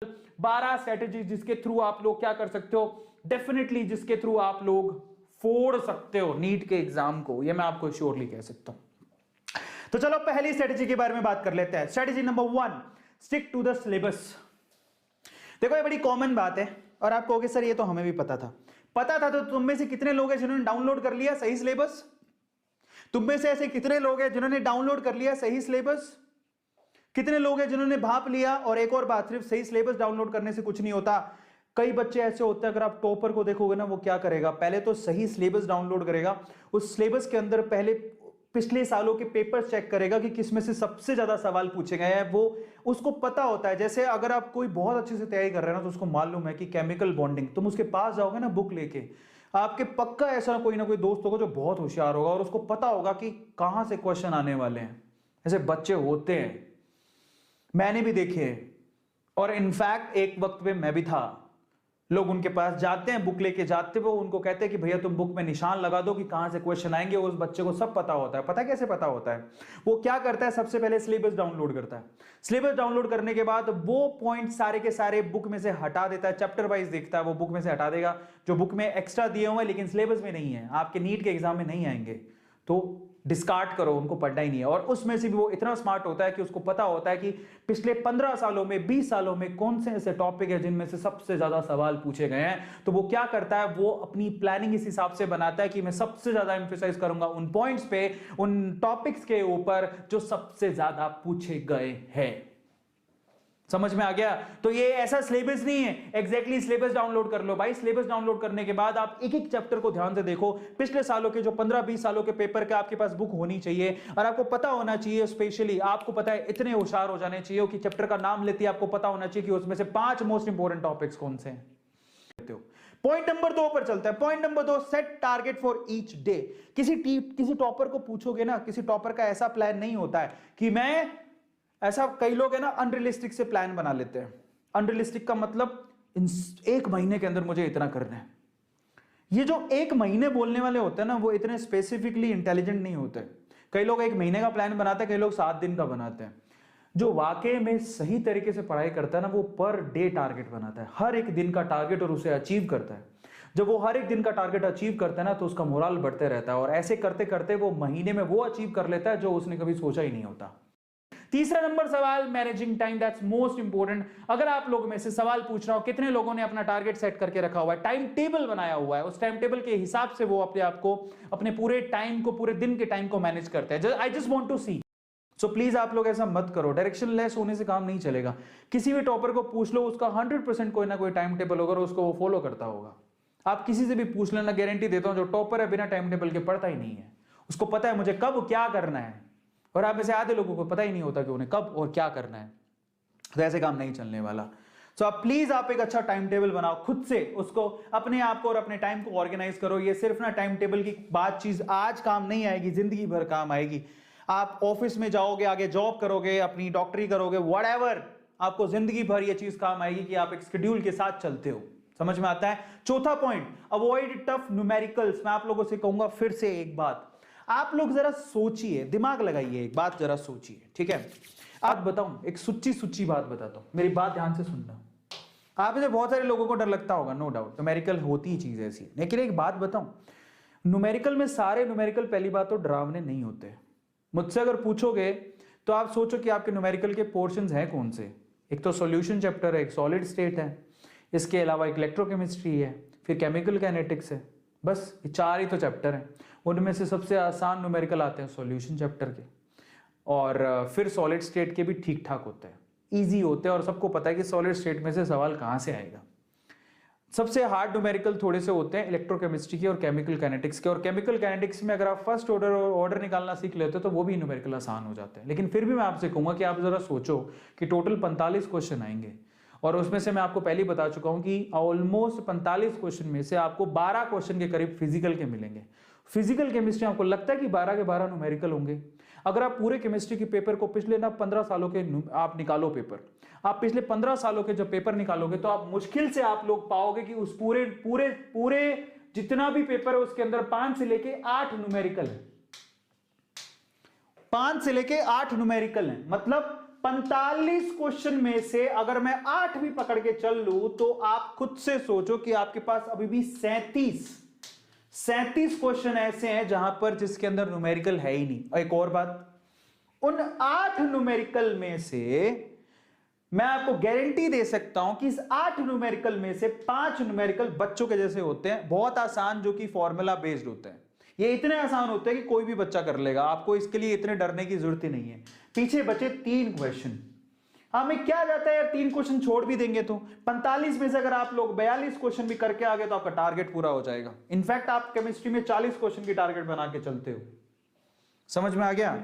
12 strategy जिसके through आप लोग क्या कर सकते हो, डेफिनेटली जिसके थ्रू आप लोग फोड़ सकते हो नीट के एग्जाम को, ये मैं आपको श्योरली कह सकता हूं। तो चलो पहली स्ट्रेटेजी के बारे में बात कर लेते हैं। Strategy number 1, stick to the syllabus. देखो ये बड़ी कॉमन बात है और आप कहोगे सर ये तो हमें भी पता था तो तुम में से कितने लोग हैं जिन्होंने डाउनलोड कर लिया सही सिलेबस? तुम में से ऐसे कितने लोग हैं जिन्होंने डाउनलोड कर लिया सही सिलेबस? कितने लोग हैं जिन्होंने भाप लिया? और एक और बात, सिर्फ सही सिलेबस डाउनलोड करने से कुछ नहीं होता। कई बच्चे ऐसे होते हैं, अगर आप टॉपर को देखोगे ना, वो क्या करेगा, पहले तो सही सिलेबस डाउनलोड करेगा, उस सिलेबस के अंदर पहले पिछले सालों के पेपर चेक करेगा कि किसमें से सबसे ज्यादा सवाल पूछे गए हैं, वो उसको पता होता है। जैसे अगर आप कोई बहुत अच्छे से तैयारी कर रहे हैं ना, तो उसको मालूम है कि केमिकल बॉन्डिंग, तुम उसके पास जाओगे ना बुक लेके, आपके पक्का ऐसा ना कोई दोस्त होगा जो बहुत होशियार होगा और उसको पता होगा कि कहां से क्वेश्चन आने वाले हैं। ऐसे बच्चे होते हैं, मैंने भी देखे हैं, और इनफैक्ट एक वक्त पे मैं भी था। लोग उनके पास जाते हैं, बुक लेके जाते हुए उनको कहते हैं कि भैया तुम बुक में निशान लगा दो कि कहां से क्वेश्चन आएंगे। उस बच्चे को सब पता होता है। पता कैसे पता होता है? वो क्या करता है, सबसे पहले सिलेबस डाउनलोड करता है। सिलेबस डाउनलोड करने के बाद वो पॉइंट सारे के सारे बुक में से हटा देता है, चैप्टर वाइज देखता है, वो बुक में से हटा देगा जो बुक में एक्स्ट्रा दिए हुए हैं लेकिन सिलेबस में नहीं है, आपके नीट के एग्जाम में नहीं आएंगे, तो डिस्कार्ड करो, उनको पढ़ना ही नहीं है। और उसमें से भी वो इतना स्मार्ट होता है कि उसको पता होता है कि पिछले 15 सालों में, 20 सालों में कौन से ऐसे टॉपिक है जिनमें से सबसे ज्यादा सवाल पूछे गए हैं। तो वो क्या करता है, वो अपनी प्लानिंग इस हिसाब से बनाता है कि मैं सबसे ज्यादा एम्फेसाइज करूंगा उन पॉइंट्स पे, उन टॉपिक्स के ऊपर जो सबसे ज्यादा पूछे गए हैं। समझ में आ गया? तो ये ऐसा सिलेबस नहीं है एग्जैक्टली सिलेबस डाउनलोड कर लो भाई। सिलेबस डाउनलोड करने के बाद आप एक एक चैप्टर को ध्यान से देखो। पिछले सालों के जो 15-20 सालों के पेपर के आपके पास बुक होनी चाहिए और आपको पता होना चाहिए, स्पेशली आपको पता है, इतने होशियार हो जाने चाहिए कि चैप्टर का नाम लेते ही आपको पता होना चाहिए कि उसमें से 5 मोस्ट इंपोर्टेंट टॉपिक्स कौन से हैं। पॉइंट नंबर 2 पर चलता है। Point number 2, set target for each day. किसी टॉपर को पूछोगे ना, किसी टॉपर का ऐसा प्लान नहीं होता है कि मैं, ऐसा कई लोग है ना अनरियलिस्टिक से प्लान बना लेते हैं। अनरियलिस्टिक का मतलब एक महीने के अंदर मुझे इतना करना है। ये जो एक महीने बोलने वाले होते हैं ना, वो इतने स्पेसिफिकली इंटेलिजेंट नहीं होते। कई लोग एक महीने का प्लान बनाते हैं, कई लोग 7 दिन का बनाते हैं। जो वाकई में सही तरीके से पढ़ाई करता है ना, वो पर डे टारगेट बनाता है, हर एक दिन का टारगेट, और उसे अचीव करता है। जब वो हर एक दिन का टारगेट अचीव करता है ना, तो उसका मोरल बढ़ते रहता है और ऐसे करते करते वो महीने में वो अचीव कर लेता है जो उसने कभी सोचा ही नहीं होता। तीसरा नंबर सवाल, managing time, that's most important. अगर आप लोगों में से सवाल पूछ रहा हो कितने लोगों ने अपना टारगेट सेट करके रखा हुआ है, टाइम टेबल बनाया हुआ है, उस टाइम टेबल के हिसाब से वो अपने आप को, अपने पूरे टाइम को, पूरे दिन के टाइम को मैनेज करते हैं। I just want to see. So please आप लोग ऐसा मत करो, डायरेक्शन लेस होने से काम नहीं चलेगा। किसी भी टॉपर को पूछ लो, उसका 100% कोई ना कोई टाइम टेबल होगा और उसको वो फॉलो करता होगा। आप किसी से भी पूछ लेना, गारंटी देता हूं जो टॉपर है बिना टाइम टेबल के पढ़ता ही नहीं है। उसको पता है मुझे कब क्या करना है, और आप में से आधे लोगों को पता ही नहीं होता कि उन्हें कब और क्या करना है। तो ऐसे काम नहीं चलने वाला। सो आप प्लीज आप एक अच्छा टाइम टेबल बनाओ खुद से, उसको अपने आप को और अपने टाइम को ऑर्गेनाइज करो। ये सिर्फ ना टाइम टेबल की बात चीज आज काम नहीं आएगी, जिंदगी भर काम आएगी। आप ऑफिस में जाओगे, आगे जॉब करोगे, अपनी डॉक्टरी करोगे, व्हाटएवर, आपको जिंदगी भर ये चीज काम आएगी कि आप एक शेड्यूल के साथ चलते हो। समझ में आता है? चौथा पॉइंट, अवॉइड टफ न्यूमेरिकल्स। मैं आप लोगों से कहूंगा फिर से एक बात, आप लोग जरा सोचिए, दिमाग लगाइए, एक बात जरा सोचिए, ठीक है? आप बताऊं, एक सुच्ची बात बताता हूं, मेरी बात ध्यान से सुनना। आप में से बहुत सारे लोगों को डर लगता होगा, नो डाउट, न्यूमेरिकल होती ही चीज ऐसी है, लेकिन एक बात बताऊं, न्यूमेरिकल में सारे न्यूमेरिकल पहली बात तो डरावने नहीं होते। मुझसे अगर पूछोगे तो आप सोचो कि आपके न्यूमेरिकल के पोर्शंस हैं कौन से। एक तो सॉल्यूशन चैप्टर है, एक सॉलिड स्टेट है, इसके अलावा एक इलेक्ट्रोकेमिस्ट्री है, फिर केमिकल काइनेटिक्स है। बस ये 4 ही तो चैप्टर हैं। उनमें से सबसे आसान न्यूमेरिकल आते हैं सॉल्यूशन चैप्टर के, और फिर सॉलिड स्टेट के भी ठीक ठाक होते हैं, इजी होते हैं, और सबको पता है कि सॉलिड स्टेट में से सवाल कहाँ से आएगा। सबसे हार्ड न्यूमेरिकल थोड़े से होते हैं इलेक्ट्रोकेमिस्ट्री के और केमिकल काइनेटिक्स के, और केमिकल काइनेटिक्स में अगर आप फर्स्ट ऑर्डर निकालना सीख लेते हो तो वो भी न्यूमेरिकल आसान हो जाते हैं। लेकिन फिर भी मैं आपसे कहूंगा कि आप जरा सोचो कि टोटल 45 क्वेश्चन आएंगे, और उसमें से मैं आपको पहले ही बता चुका हूं कि ऑलमोस्ट 45 क्वेश्चन में से आपको 12 क्वेश्चन के करीब फिजिकल के मिलेंगे। फिजिकल केमिस्ट्री आपको लगता है कि 12 के 12 न्यूमेरिकल होंगे? अगर आप पूरे केमिस्ट्री के पेपर को पिछले ना 15 सालों के आप निकालो पेपर, आप पिछले 15 सालों के जब पेपर निकालोगे तो आप मुश्किल से आप लोग पाओगे कि उस पूरे पूरे पूरे जितना भी पेपर है उसके अंदर 5 से लेके 8 न्यूमेरिकल है। 5 से लेके 8 न्यूमेरिकल है, मतलब 45 क्वेश्चन में से अगर मैं 8 भी पकड़ के चल लूं तो आप खुद से सोचो कि आपके पास अभी भी 37 क्वेश्चन ऐसे हैं जहां पर जिसके अंदर न्यूमेरिकल है ही नहीं। और एक और बात, उन 8 न्यूमेरिकल में से मैं आपको गारंटी दे सकता हूं कि इस 8 न्यूमेरिकल में से 5 न्यूमेरिकल बच्चों के जैसे होते हैं, बहुत आसान, जो कि फॉर्मूला बेस्ड होते हैं। ये इतने आसान होते हैं कि कोई भी बच्चा कर लेगा, आपको इसके लिए इतने डरने की जरूरत ही नहीं है। पीछे बचे 3 क्वेश्चन, हमें क्या जाता है यार, 3 क्वेश्चन छोड़ भी देंगे तो 45 में से अगर आप लोग 42 क्वेश्चन भी करके आ गए तो आपका टारगेट पूरा हो जाएगा। इनफैक्ट आप केमिस्ट्री में 40 क्वेश्चन की टारगेट बना के चलते हो। समझ में आ गया?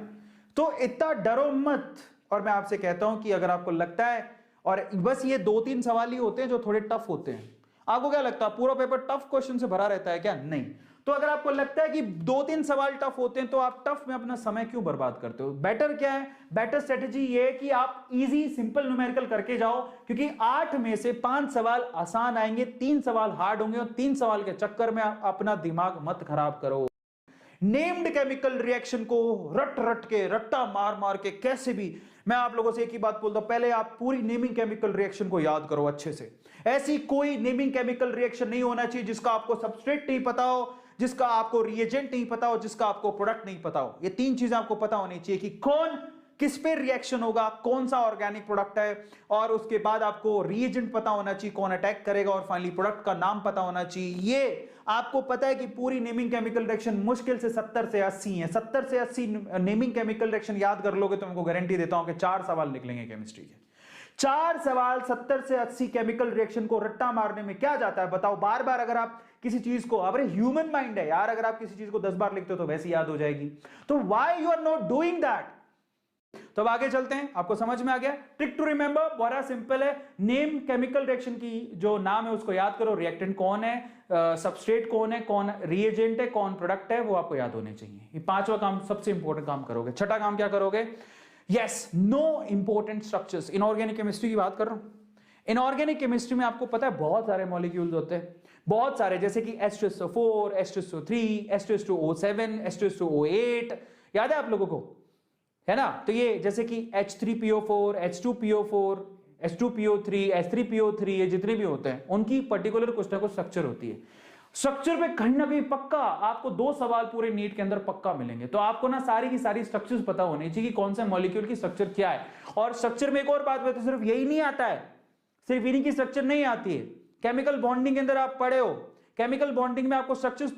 तो इतना डरो मत। और मैं आपसे कहता हूं कि अगर आपको लगता है, और बस ये 2-3 सवाल ही होते हैं जो थोड़े टफ होते हैं, आपको क्या लगता है पूरा पेपर टफ क्वेश्चन से भरा रहता है क्या? नहीं। तो अगर आपको लगता है कि 2-3 सवाल टफ होते हैं तो आप टफ में अपना समय क्यों बर्बाद करते हो? बेटर क्या है? बेटर स्ट्रेटेजी ये है कि आप इजी सिंपल न्यूमेरिकल करके जाओ, क्योंकि 8 में से 5 सवाल आसान आएंगे, 3 सवाल हार्ड होंगे, और 3 सवाल के चक्कर में आप अपना दिमाग मत खराब करो। नेम्ड केमिकल रिएक्शन को रट के, रट्टा मार मार के कैसे भी, मैं आप लोगों से एक ही बात बोलता हूं, पहले आप पूरी नेमिंग केमिकल रिएक्शन को याद करो अच्छे से। ऐसी कोई नेमिंग केमिकल रिएक्शन नहीं होना चाहिए जिसका आपको सबस्ट्रेट नहीं पता हो, जिसका आपको रिएजेंट नहीं पता हो, जिसका आपको प्रोडक्ट नहीं पता हो। ये 3 चीजें आपको पता होनी चाहिए कि कौन किस पे रिएक्शन होगा, कौन सा ऑर्गेनिक प्रोडक्ट है, और उसके बाद आपको रिएजेंट पता होना चाहिए, कौन अटैक करेगा, और फाइनली प्रोडक्ट का नाम पता होना चाहिए। ये आपको पता है कि पूरी नेमिंग केमिकल रिएक्शन मुश्किल से 70 से 80 है। 70 से 80 नेमिंग केमिकल रिएक्शन याद कर लोगे तो मैं आपको गारंटी देता हूं कि 4 सवाल निकलेंगे केमिस्ट्री के। 4 सवाल 70 से 80 केमिकल रिएक्शन को रट्टा मारने में क्या जाता है बताओ? बार बार अगर आप किसी चीज को, अरे ह्यूमन माइंड है यार, अगर आप किसी चीज को 10 बार लिखते हो तो वैसे याद हो जाएगी। तो why you are not doing that? तो अब आगे चलते हैं। आपको समझ में आ गया? ट्रिक टू रिमेंबर बड़ा सिंपल है। नेम केमिकल रिएक्शन की जो नाम है उसको याद करो, रिएक्टेंट कौन है, सबस्ट्रेट कौन है, कौन रिएजेंट है, कौन प्रोडक्ट है, वो आपको याद होने चाहिए। ये 5वां काम सबसे इंपॉर्टेंट काम करोगे। 6ठा काम क्या करोगे? Yes, no important structures. Inorganic chemistry की बात कर रहा हूं। इनऑर्गेनिक केमिस्ट्री में आपको पता है बहुत सारे मॉलिक्यूल्स होते हैं, बहुत सारे, जैसे कि H2SO4, H2SO3, H2SO7, H2SO8, याद है आप लोगों को? है ना? तो ये जैसे कि H3PO4, H2PO4, H2PO3, H3PO3, ये जितने भी होते हैं उनकी पर्टिकुलर कुछ ना कुछ स्ट्रक्चर होती है। स्ट्रक्चर पे कहीं ना कहीं पक्का आपको 2 सवाल पूरे नीट के अंदर पक्का मिलेंगे। तो आपको ना सारी की सारी स्ट्रक्चर्स पता होनी चाहिए कि कौन सा मॉलिक्यूल की स्ट्रक्चर क्या है। और स्ट्रक्चर में एक और बात बताओ, सिर्फ यही नहीं आता है, सिर्फ इन्हीं की स्ट्रक्चर नहीं आती है। केमिकल बॉन्डिंग के अंदर आप पढ़े हो, केमिकल बॉन्डिंग में आपको स्ट्रक्चर्स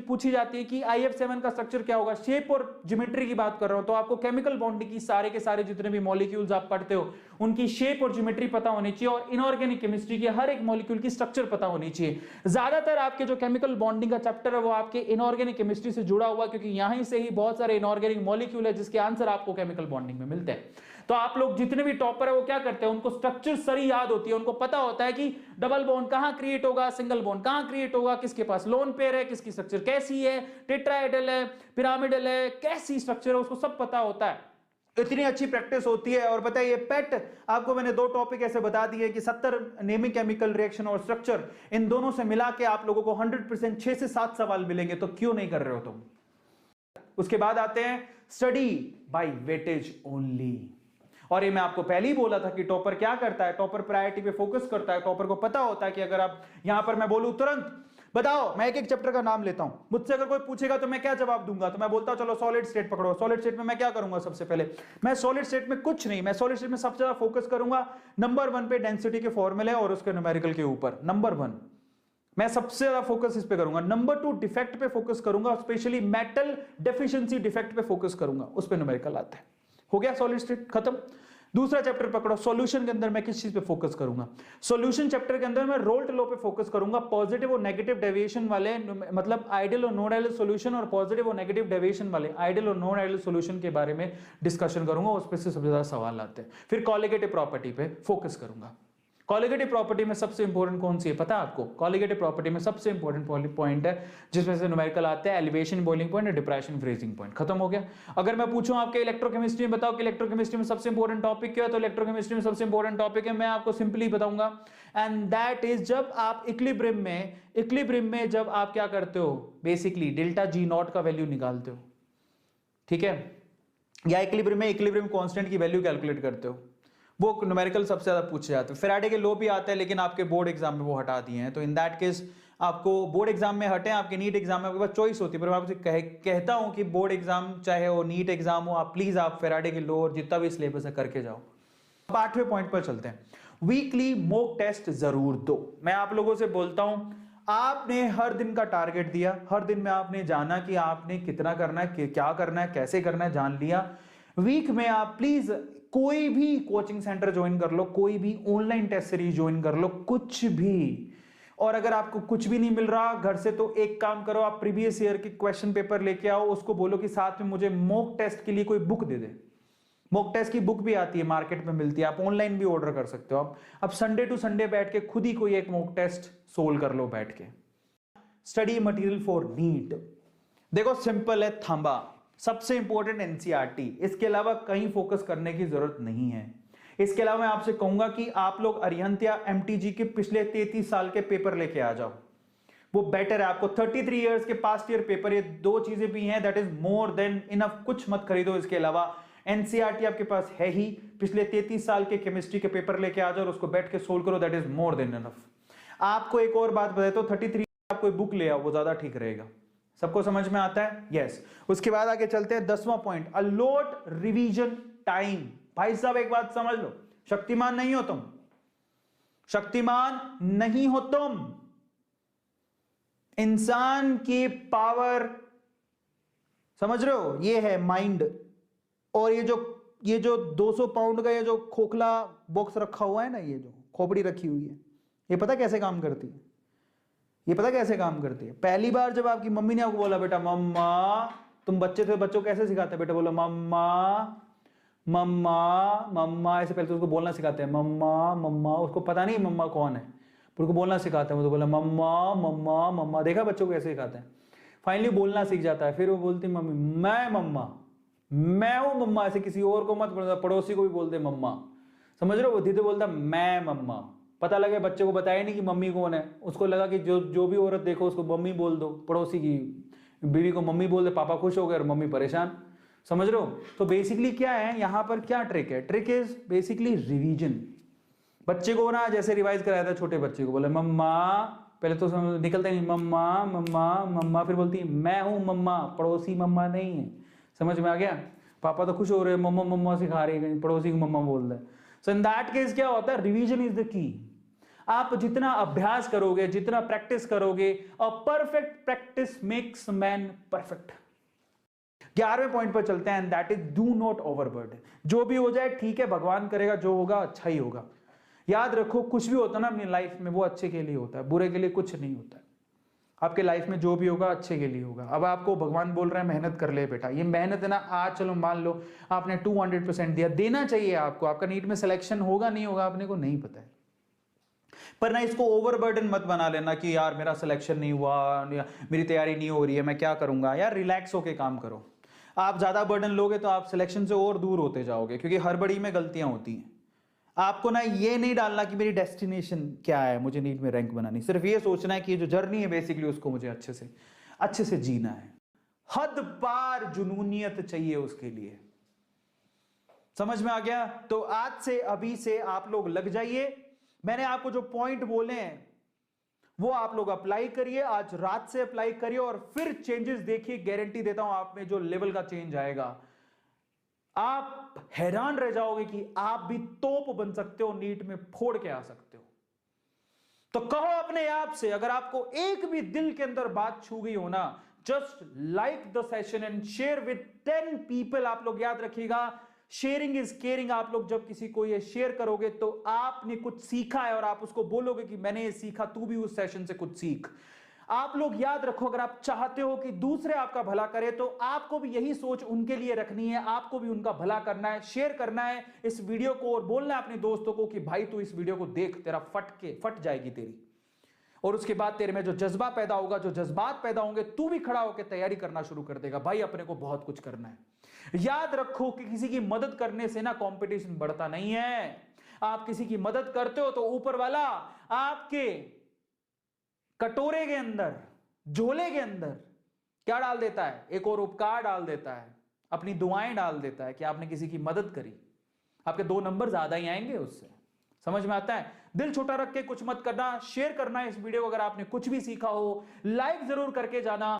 पूछी जाती है कि IF7 का स्ट्रक्चर क्या होगा। शेप और ज्योमेट्री की बात कर रहा हूं, तो आपको केमिकल बॉन्डिंग की सारे के सारे जितने भी मॉलिक्यूल्स आप पढ़ते हो उनकी शेप और ज्योमेट्री पता होनी चाहिए, और इनऑर्गेनिक केमिस्ट्री के हर एक मॉलिक्यूल की स्ट्रक्चर पता होनी चाहिए। ज्यादातर आपके जो केमिकल बॉन्डिंग का चैप्टर है वो आपके इनऑर्गेनिक केमिस्ट्री से जुड़ा हुआ, क्योंकि यहीं से ही बहुत सारे इनऑर्गेनिक मॉलिक्यूल है जिसके आंसर आपको केमिकल बॉन्डिंग में मिलते हैं। तो आप लोग जितने भी टॉपर है वो क्या करते हैं, उनको स्ट्रक्चर सारी याद होती है, उनको पता होता है कि डबल बॉन्ड कहां क्रिएट होगा, सिंगल बॉन्ड कहां क्रिएट होगा, किसके पास लोन पेयर है, किसकी स्ट्रक्चर कैसी है, टेट्राहेड्रल है, पिरामिडल है, कैसी स्ट्रक्चर है, उसको सब पता होता है। इतनी अच्छी प्रैक्टिस होती है। और बताइए पेट, आपको मैंने 2 टॉपिक ऐसे बता दिए कि 70 नेमिंग केमिकल रिएक्शन और स्ट्रक्चर, इन दोनों से मिला के आप लोगों को 100% 6 से 7 सवाल मिलेंगे। तो क्यों नहीं कर रहे हो तुम? उसके बाद आते हैं स्टडी बाय वेटेज ओनली। और ये मैं आपको पहले ही बोला था कि टॉपर क्या करता है, टॉपर प्रायोरिटी पे फोकस करता है। टॉपर को पता होता है कि अगर आप यहां पर मैं बोलूं तुरंत बताओ, मैं एक चैप्टर का नाम लेता हूं, मुझसे अगर कोई पूछेगा तो मैं क्या जवाब दूंगा, तो मैं बोलता हूं चलो सॉलिड स्टेट पकड़ो। सॉलिड स्टेट में मैं क्या करूंगा? सबसे पहले मैं सॉलिड स्टेट में कुछ नहीं, मैं सॉलिड स्टेट में सबसे ज्यादा फोकस करूंगा नंबर 1 पे, डेंसिटी के फॉर्मूले और उसके न्यूमेरिकल के ऊपर। नंबर 1 मैं सबसे ज्यादा फोकस इस पे करूंगा। नंबर 2 डिफेक्ट पे फोकस करूंगा, स्पेशली मेटल डेफिशिएंसी डिफेक्ट पे फोकस करूंगा, उस पे न्यूमेरिकल आता है। हो गया सॉलिड स्टेट खत्म। दूसरा चैप्टर पकड़ो, सॉल्यूशन के अंदर मैं किस चीज पे फोकस करूंगा? सॉल्यूशन चैप्टर के अंदर मैं रोल्ट लॉ पे फोकस करूंगा, पॉजिटिव और नेगेटिव डेविएशन वाले, मतलब आइडियल और नॉन आइडियल सॉल्यूशन और पॉजिटिव और नेगेटिव डेविएशन वाले आइडियल और नॉन आइडियल सॉल्यूशन के बारे में डिस्कशन करूंगा, उस पे से सबसे ज्यादा सवाल आते हैं। फिर कॉलिगेटिव प्रॉपर्टी पे फोकस करूंगा। कॉलिगेटिव प्रॉपर्टी में सबसे इंपॉर्टेंट कौन सी है पता है आपको? कॉलिगेटिव प्रॉपर्टी में सबसे इंपॉर्टेंट पॉइंट है जिसमें से न्यूमेरिकल आते हैं, एलिवेशन बॉइलिंग पॉइंट और डिप्रेशन फ्रीजिंग पॉइंट। खत्म हो गया। अगर मैं पूछूं आपके इलेक्ट्रोकेमिस्ट्री में बताओ कि इलेक्ट्रोकेमिस्ट्री में सबसे इंपॉर्टेंट टॉपिक क्या है, तो इलेक्ट्रोकेमिस्ट्री में सबसे इंपॉर्टेंट टॉपिक है, मैं आपको सिंपली बताऊंगा, एंड दैट इज जब आप इक्विलिब्रियम में जब आप क्या करते हो, बेसिकली डेल्टा G नॉट का वैल्यू निकालते हो, ठीक है, या इक्विलिब्रियम कांस्टेंट की वैल्यू कैलकुलेट करते हो। वो न्यूमेरिकल सबसे ज्यादा पूछे जाते हैं। फैराडे के लॉ भी आता है लेकिन आपके बोर्ड एग्जाम में वो हटा दिए हैं, तो इन दैट केस आपको बोर्ड एग्जाम में हटे, आपके नीट एग्जाम में आपके पास चॉइस होती है। पर मैं आपसे कहता हूं कि बोर्ड एग्जाम चाहे वो नीट एग्जाम हो, आप प्लीज आप फैराडे के लॉ और जितना भी सिलेबस है करके जाओ। अब 8वें पॉइंट पर चलते हैं। वीकली मॉक टेस्ट जरूर दो। मैं आप लोगों से बोलता हूं, आपने हर दिन का टारगेट दिया, हर दिन में आपने जाना कि आपने कितना करना है, क्या करना है, कैसे करना है, जान लिया। वीक में आप प्लीज कोई भी कोचिंग सेंटर ज्वाइन कर लो, कोई भी ऑनलाइन टेस्ट सीरीज ज्वाइन कर लो, कुछ भी। और अगर आपको कुछ भी नहीं मिल रहा घर से, तो एक काम करो, आप प्रीवियस ईयर के क्वेश्चन पेपर लेके आओ, उसको बोलो कि साथ में मुझे मॉक टेस्ट के लिए कोई बुक दे दे। मॉक टेस्ट की बुक भी आती है, मार्केट में मिलती है, आप ऑनलाइन भी ऑर्डर कर सकते हो। अब संडे टू संडे बैठ के खुद ही कोई एक मॉक टेस्ट सोल्व कर लो बैठ के। स्टडी मटेरियल फॉर नीट, देखो सिंपल है, थांबा सबसे इंपॉर्टेंट एनसीईआरटी, इसके अलावा कहीं फोकस करने की जरूरत नहीं है। इसके अलावा मैं आपसे कहूंगा कि आप लोग अरिहंत या एमटीजी के पिछले 33 साल के पेपर लेके आ जाओ, वो बेटर है आपको। 33 इयर्स के पास्ट ईयर पेपर, ये दो चीजें भी हैं, that is more than enough. कुछ मत खरीदो इसके अलावा, एनसीईआरटी आपके पास है ही, पिछले 33 साल के केमिस्ट्री के पेपर लेके आ जाओ और उसको बैठ के सोल्व करो, that is more than enough. आपको एक और बात बताए तो 33 आप कोई बुक ले आओ, वो ज्यादा ठीक रहेगा। सबको समझ में आता है? यस। उसके बाद आगे चलते हैं 10वां पॉइंट, अलॉट रिवीजन टाइम। भाई साहब एक बात समझ लो, शक्तिमान नहीं हो तुम, शक्तिमान नहीं हो तुम। इंसान की पावर समझ रहे हो, ये है माइंड। और ये जो 200 पाउंड का ये जो खोखला बॉक्स रखा हुआ है ना, ये जो खोपड़ी रखी हुई है, ये पता कैसे काम करती है? ये पता कैसे काम करती है? पहली बार जब आपकी मम्मी ने आपको बोला बेटा मम्मा, तुम बच्चे थे, बच्चों को कैसे सिखाते हैं? बेटा बोलो मम्मा मम्मा मम्मा, ऐसे पहले तो उसको बोलना सिखाते हैं, मम्मा मम्मा। उसको पता नहीं मम्मा कौन है, पर उसको बोलना सिखाते हैं। वो तो बोला मम्मा मम्मा मम्मा, देखा बच्चों को कैसे सिखाते हैं। फाइनली बोलना सीख जाता है, फिर वो बोलती मम्मी मैं मम्मा, मैं हूं मम्मा। ऐसे किसी और को मत बोलता, पड़ोसी को भी बोलते मम्मा, समझ रहे हो? वो दीदी बोलता मैं मम्मा। पता लगे बच्चे को बताया नहीं कि मम्मी कौन है, उसको लगा कि जो भी औरत देखो उसको मम्मी बोल दो, पड़ोसी की बीवी को मम्मी बोल दे, पापा खुश हो गए और मम्मी परेशान। समझ रहे हो? तो बेसिकली क्या है यहां पर, क्या ट्रिक है? Trick is basically revision. बच्चे को ना जैसे रिवाइज कराया था, छोटे बच्चे को बोले मम्मा, पहले तो निकलता नहीं मम्मा मम्मा मम्मा, फिर बोलती मैं हूं मम्मा, पड़ोसी मम्मा नहीं है। समझ में आ गया? पापा तो खुश हो रहे हैं, मम्मा मम्मा सिखा रही है, पड़ोसी को मम्मा बोल रहा है। सो इन दैट केस क्या होता है, रिवीजन इज द की। आप जितना अभ्यास करोगे, जितना प्रैक्टिस करोगे, a perfect practice makes man perfect. 11वें पॉइंट पर चलते हैं, that is do not overburden. जो भी हो जाए ठीक है, भगवान करेगा, जो होगा अच्छा ही होगा। याद रखो, कुछ भी होता है ना अपनी लाइफ में, वो अच्छे के लिए होता है, बुरे के लिए कुछ नहीं होता है। आपके लाइफ में जो भी होगा अच्छे के लिए होगा। अब आपको भगवान बोल रहे हैं मेहनत कर ले बेटा, ये मेहनत है ना, आज चलो मान लो आपने 200% दिया, देना चाहिए आपको। आपका नीट में सिलेक्शन होगा नहीं होगा अपने को नहीं पता है, पर ना इसको ओवरबर्डन मत बना लेना कि यार मेरा सिलेक्शन नहीं हुआ, मेरी तैयारी नहीं हो रही है, मैं क्या करूंगा। यार रिलैक्स होके काम करो। आप ज्यादा बर्डन लोगे तो आप सिलेक्शन से और दूर होते जाओगे, क्योंकि हड़बड़ी में गलतियां होती हैं। आपको ना ये नहीं डालना कि मेरी डेस्टिनेशन क्या है, मुझे नीट में रैंक बनानी, सिर्फ ये सोचना है कि जो जर्नी है बेसिकली उसको मुझे अच्छे से जीना है। हद पार जुनूनियत चाहिए उसके लिए। समझ में आ गया? तो आज से, अभी से आप लोग लग जाइए। मैंने आपको जो पॉइंट बोले हैं वो आप लोग अप्लाई करिए, आज रात से अप्लाई करिए और फिर चेंजेस देखिए। गारंटी देता हूं आप में जो लेवल का चेंज आएगा, आप हैरान रह जाओगे कि आप भी तोप बन सकते हो, नीट में फोड़ के आ सकते हो। तो कहो अपने आप से, अगर आपको एक भी दिल के अंदर बात छू गई हो ना, just like the session and share with 10 people. आप लोग याद रखिएगा, शेयरिंग इज केयरिंग। आप लोग जब किसी को ये शेयर करोगे तो आपने कुछ सीखा है और आप उसको बोलोगे कि मैंने ये सीखा, तू भी उस सेशन से कुछ सीख। आप लोग याद रखो, अगर आप चाहते हो कि दूसरे आपका भला करे तो आपको भी यही सोच उनके लिए रखनी है, आपको भी उनका भला करना है, शेयर करना है इस वीडियो को और बोलना है अपने दोस्तों को कि भाई तू इस वीडियो को देख, तेरा फट जाएगी तेरी। और उसके बाद तेरे में जो जज्बा पैदा होगा, जो जज्बात पैदा होंगे, तू भी खड़ा होकर तैयारी करना शुरू कर देगा। भाई अपने को बहुत कुछ करना है। याद रखो कि किसी की मदद करने से ना कंपटीशन बढ़ता नहीं है। आप किसी की मदद करते हो तो ऊपर वाला आपके कटोरे के अंदर, झोले के अंदर क्या डाल देता है? एक और उपकार डाल देता है, अपनी दुआएं डाल देता है कि आपने किसी की मदद करी। आपके 2 नंबर ज्यादा ही आएंगे उससे। समझ में आता है? दिल छोटा रख के कुछ मत करना, शेयर करना इस वीडियो। अगर आपने कुछ भी सीखा हो लाइक जरूर करके जाना।